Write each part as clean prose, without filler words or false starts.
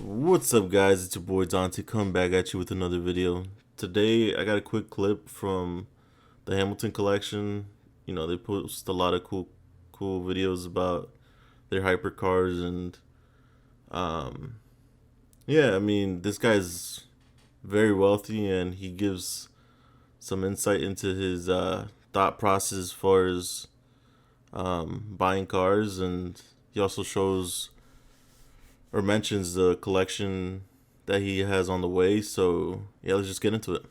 What's up, guys? It's your boy Dante coming back at you with another video. Today I got a quick clip from the Hamilton collection. You know, they post a lot of cool videos about their hypercars and um yeah, I mean, this guy's very wealthy and he gives some insight into his thought process as far as buying cars, and he also shows or mentions the collection that he has on the way. So yeah, let's just get into it.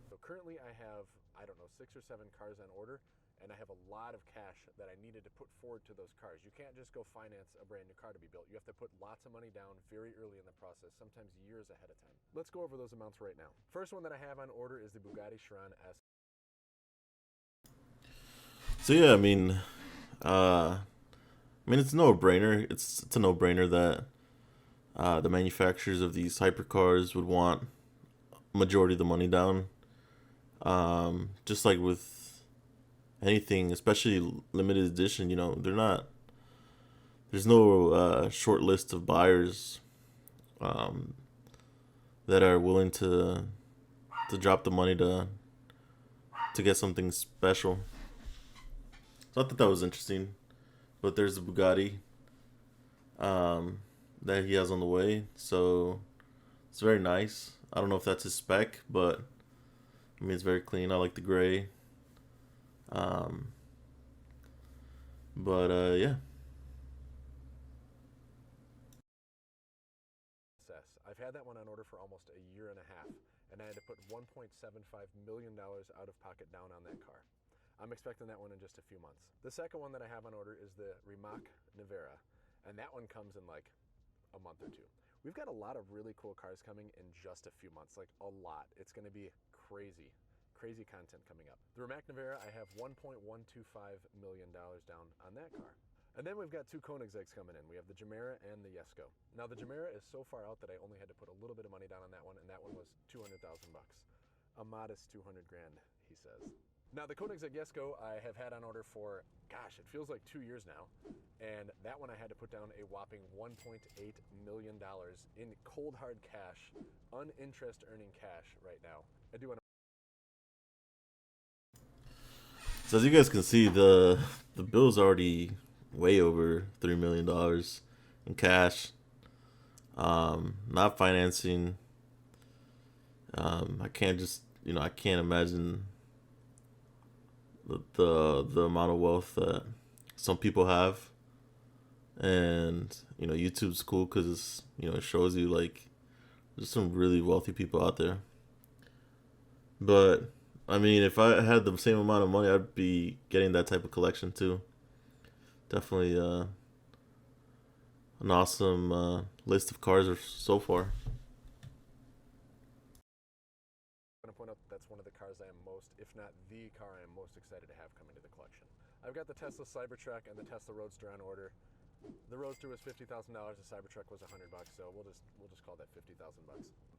So currently I have, I don't know, 6 or 7 cars on order, and I have a lot of cash that I needed to put forward to those cars. You can't just go finance a brand new car to be built. You have to put lots of money down very early in the process, sometimes years ahead of time. Let's go over those amounts right now. First one that I have on order is the Bugatti Chiron S. So yeah, I mean it's no brainer. It's a no brainer that the manufacturers of these hypercars would want majority of the money down. Just like with anything, especially limited edition, they're not. There's no short list of buyers um, that are willing to drop the money to get something special. So I thought that was interesting. But there's the Bugatti um, that he has on the way, so it's very nice. I don't know if that's his spec, but I mean it's very clean. I like the gray. Um, but yeah. I've had that one on order for almost a year and a half, and I had to put $1.75 million out of pocket down on that car. I'm expecting that one in just a few months. The second one that I have on order is the Rimac Nevera, and that one comes in like a month or two. We've got a lot of really cool cars coming in just a few months, like a lot. It's going to be crazy, crazy content coming up. The Rimac Nevera, I have $1.125 million down on that car. And then we've got two Koenigsegg's coming in. We have the Gemera and the Jesko. Now the Gemera is so far out that I only had to put a little bit of money down on that one, and that one was 200,000 bucks. A modest 200 grand, he says. Now the Koenigsegg Jesko I have had on order for, gosh, it feels like 2 years now, and that one I had to put down a whopping $1.8 million in cold hard cash, uninterest earning cash right now. I do want to. So as you guys can see, the bill's already way over $3 million in cash. Not financing. I can't just I can't imagine the amount of wealth that some people have. And YouTube's cool because it shows you like there's some really wealthy people out there. But I mean, if I had the same amount of money, I'd be getting that type of collection too. Definitely an awesome list of cars so far. To point out that's one of the cars I am most, if not the car I am most excited to have coming to the collection. I've got the Tesla Cybertruck and the Tesla Roadster on order. The Roadster was $50,000. The Cybertruck was $100, so we'll just call that $50,000.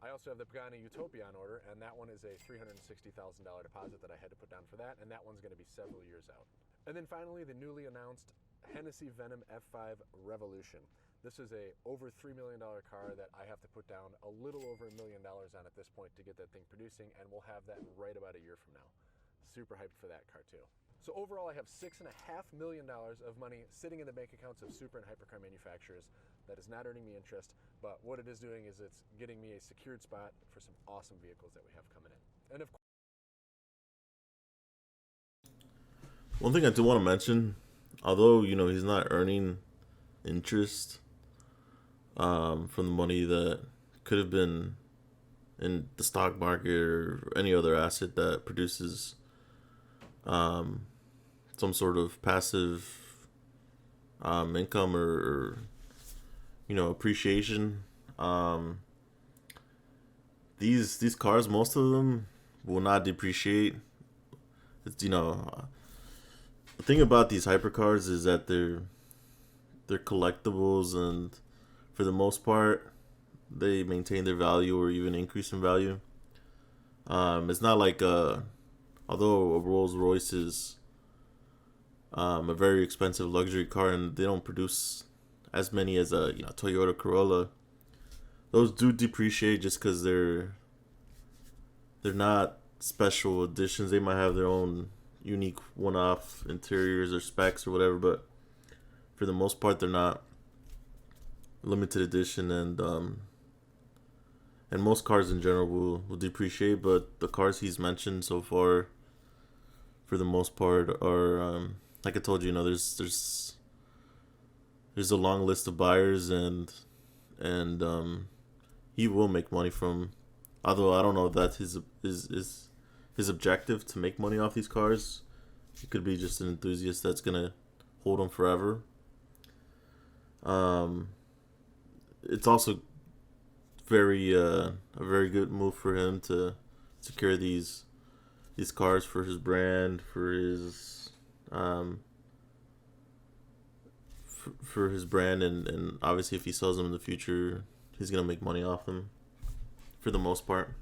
I also have the Pagani Utopia on order, and that one is a $360,000 deposit that I had to put down for that, and that one's going to be several years out. And then finally, the newly announced Hennessy Venom F5 Revolution. This is a over $3 million car that I have to put down a little over $1 million on at this point to get that thing producing, and we'll have that right about a year from now. Super hyped for that car too. So overall, I have $6.5 million of money sitting in the bank accounts of super and hypercar manufacturers that is not earning me interest, but what it is doing is it's getting me a secured spot for some awesome vehicles that we have coming in. And of course, One thing I do want to mention, although he's not earning interest from the money that could have been in the stock market or any other asset that produces um, some sort of passive income or appreciation. Um, these cars, most of them will not depreciate. It's, the thing about these hypercars is that they're collectibles, and for the most part, they maintain their value or even increase in value. It's not like although a Rolls Royce is a very expensive luxury car, and they don't produce as many as a Toyota Corolla. Those do depreciate just because they're not special editions. They might have their own unique one-off interiors or specs or whatever, but for the most part, they're not limited edition, and most cars in general will depreciate. But the cars he's mentioned so far, for the most part, are like I told you, there's a long list of buyers, and he will make money from. Although I don't know if that's his objective to make money off these cars. He could be just an enthusiast that's gonna hold them forever. It's also a very good move for him to secure these cars for his brand, for his brand, and obviously if he sells them in the future, he's gonna make money off them for the most part.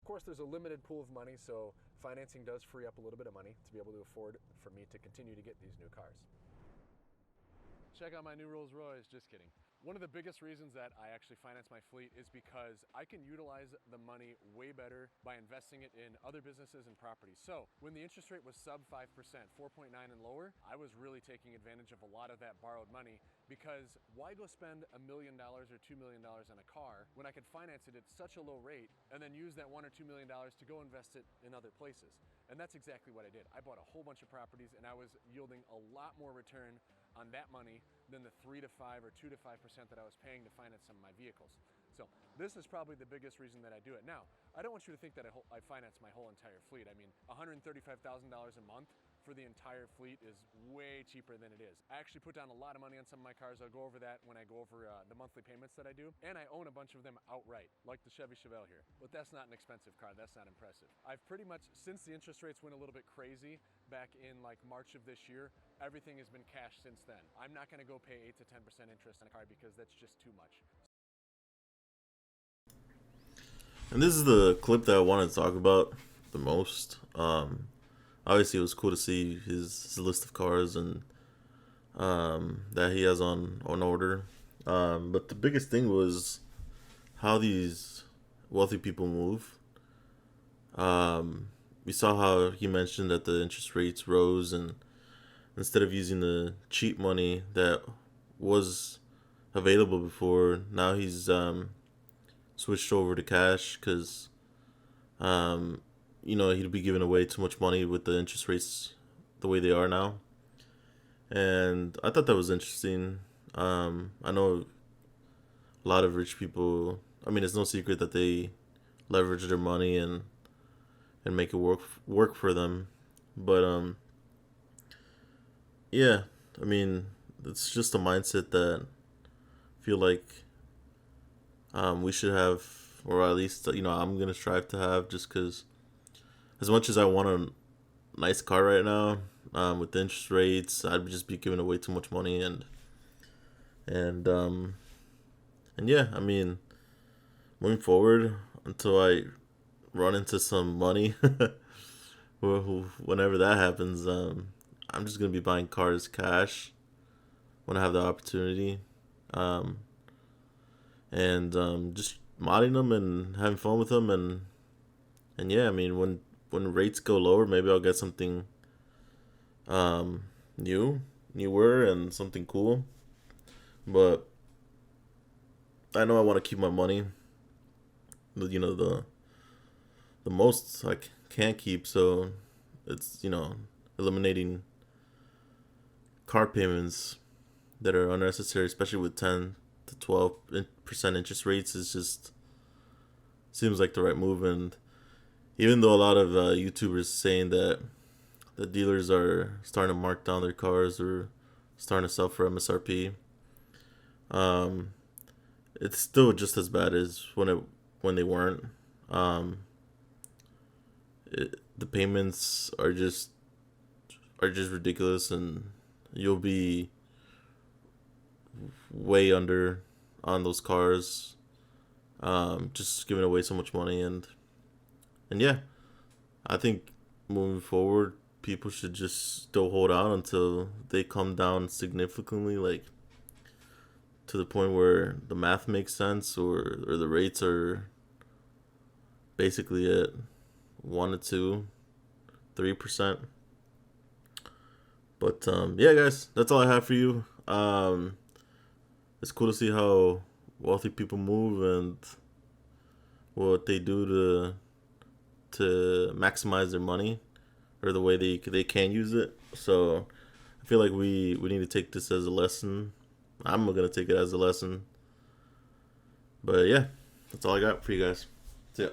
Of course, there's a limited pool of money, so financing does free up a little bit of money to be able to afford for me to continue to get these new cars. Check out my new Rolls Royce, just kidding. One of the biggest reasons that I actually finance my fleet is because I can utilize the money way better by investing it in other businesses and properties. So when the interest rate was sub 5%, 4.9 and lower, I was really taking advantage of a lot of that borrowed money, because why go spend $1 million or $2 million on a car when I could finance it at such a low rate and then use that $1 or $2 million to go invest it in other places? And that's exactly what I did. I bought a whole bunch of properties and I was yielding a lot more return on that money than the 3 to 5 or 2 to 5% that I was paying to finance some of my vehicles. So this is probably the biggest reason that I do it. Now, I don't want you to think that I finance my whole entire fleet. I mean, $135,000 a month for the entire fleet is way cheaper than it is. I actually put down a lot of money on some of my cars. I'll go over that when I go over the monthly payments that I do. And I own a bunch of them outright, like the Chevy Chevelle here. But that's not an expensive car. That's not impressive. I've pretty much, since the interest rates went a little bit crazy back in like March of this year, everything has been cash since then. I'm not going to go pay 8 to 10% interest on a car because that's just too much. And this is the clip that I wanted to talk about the most. Obviously, it was cool to see his list of cars and that he has on order. But the biggest thing was how these wealthy people move. We saw how he mentioned that the interest rates rose, and instead of using the cheap money that was available before, now he's switched over to cash because he'd be giving away too much money with the interest rates the way they are now. And I thought that was interesting. I know a lot of rich people, I mean, it's no secret that they leverage their money and make it work for them. But yeah, I mean, it's just a mindset that I feel like we should have, or at least I'm gonna strive to have, just because as much as I want a nice car right now, with the interest rates, I'd just be giving away too much money, and yeah, I mean, moving forward until I run into some money, whenever that happens, I'm just gonna be buying cars cash when I have the opportunity, and just modding them and having fun with them, and yeah, I mean, when rates go lower, maybe I'll get something newer and something cool. But I know I want to keep my money, the most I can keep. So it's eliminating car payments that are unnecessary, especially with 10 to 12% interest rates. Is just seems like the right move. And even though a lot of YouTubers saying that the dealers are starting to mark down their cars or starting to sell for MSRP, it's still just as bad as when they weren't. The payments are just ridiculous, and you'll be way under on those cars, just giving away so much money. And yeah, I think moving forward, people should just still hold out until they come down significantly, like to the point where the math makes sense, or the rates are basically at 1 to 2, 3%. But yeah, guys, that's all I have for you. It's cool to see how wealthy people move and what they do to maximize their money, or the way they can use it. So I feel like we need to take this as a lesson. I'm gonna take it as a lesson. But yeah, that's all I got for you guys. See ya.